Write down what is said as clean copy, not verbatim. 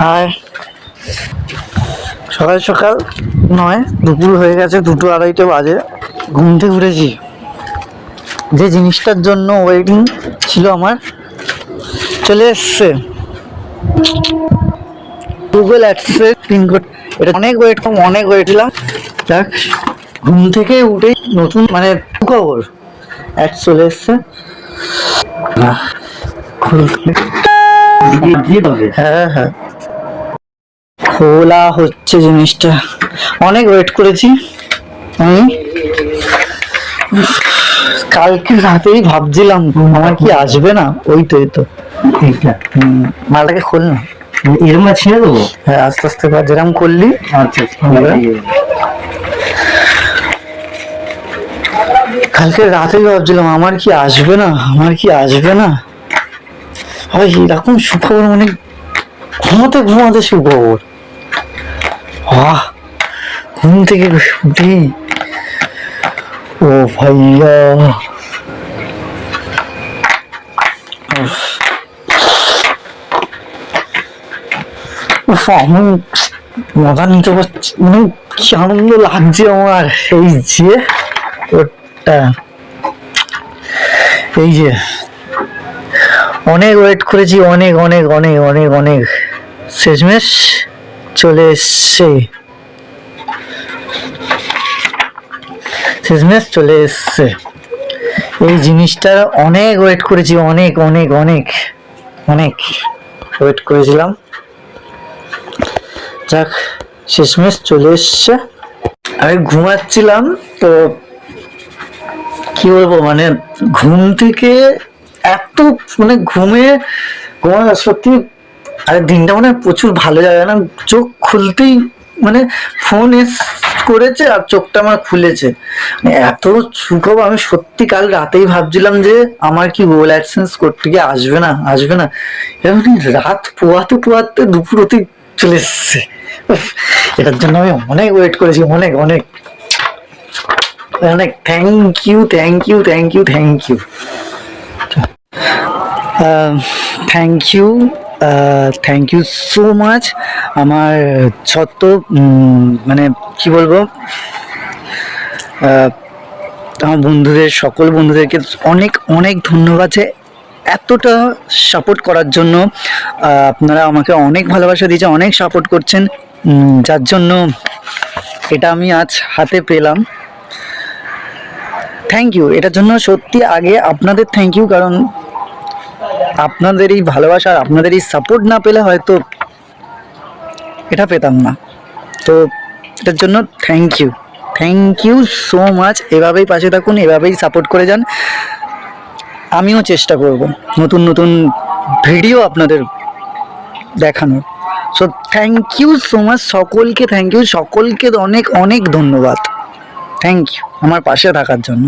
High, সকাল সকাল নয়, দুপুর হয়ে গেছে, 2-2:30 বাজে। ঘুম থেকে উঠেছি, যে জিনিসটার জন্য ওয়েটিং ছিল আমার চলে এসছে। গুগল অ্যাডসেন্স পিনকোড, এটা অনেক ওয়েট ছিলাম। যাক, ঘুম থেকে উঠে নতুন মানে খবর অ্যাড চলে এসছে। হ্যাঁ হ্যাঁ, খোলা হচ্ছে জিনিসটা। অনেক ওয়েট করেছি আমি, কালকে রাতেই ভাবছিলাম আমার কি আসবে না। ওই তো মালটাকে খোল না, এরম ছেড়ে দেবো। হ্যাঁ আস্তে আস্তে যেরকম করলি। আচ্ছা, কালকে রাতেই ভাবছিলাম আমার কি আসবে না, আমার কি আসবে না। ভাই এরকম সুখবর, মানে ঘুমাতে ঘুমাতে সুখবর। ঘুম থেকে উঠি, ও ভাইয়া আমি মজা নিতে পারছি, মানে কি আনন্দ লাগছে আমার। এই যে ওটা, এই যে অনেক ওয়েট করেছি, অনেক অনেক অনেক অনেক অনেক, শেষমেশ চলে এসছে, শেষমেশ চলে এসছে। এই জিনিসটা অনেক ওয়েট করেছি, অনেক অনেক অনেক অনেক ওয়েট করেছিলাম। যাক, শেষমেশ চলে এসছে। আমি ঘুমাচ্ছিলাম তো, কি বলবো, মানে ঘুম থেকে এত মানে ঘুমানো সত্যি। আরে দিনটা মানে প্রচুর ভালো যাবে না, চোখ খুলতেই মানে ফোন করেছে আর চোখটা আমার খুলেছে। মানে এত সুখবর, আমি সত্যি কাল রাতেই ভাবছিলাম যে আমার কি গুগল অ্যাডসেন্স করতে গিয়ে আসবে না আসবে না, এরকম রাত পোয়াতে পোয়াতে দুপুর অতি চলে এসছে। এটার জন্য আমি অনেক ওয়েট করেছি, অনেক অনেক অনেক। Thank you thank you thank you thank you thank you thank you so much. আমার যত মানে কি বলবো, আমার বন্ধুদের, সকল বন্ধুদেরকে অনেক অনেক ধন্যবাদ যে এতটা সাপোর্ট করার জন্য। আপনারা আমাকে অনেক ভালোবাসা দিয়েছেন, অনেক সাপোর্ট করছেন, যার জন্য এটা আমি আজ হাতে পেলাম। থ্যাংক ইউ, এটার জন্য সত্যি আগে আপনাদের থ্যাংক ইউ, কারণ আপনাদের এই ভালোবাসা আর আপনাদের এই সাপোর্ট না পেলে হয়তো এটা পেতাম না। তো এটার জন্য থ্যাংক ইউ সো মাচ। এভাবেই পাশে থাকুন, এভাবেই সাপোর্ট করে যান। আমিও চেষ্টা করব নতুন নতুন ভিডিও আপনাদের দেখানোর। So thank you so much সকলকে, থ্যাংক ইউ সকলকে, অনেক অনেক ধন্যবাদ। থ্যাংক ইউ আমার পাশে থাকার জন্য।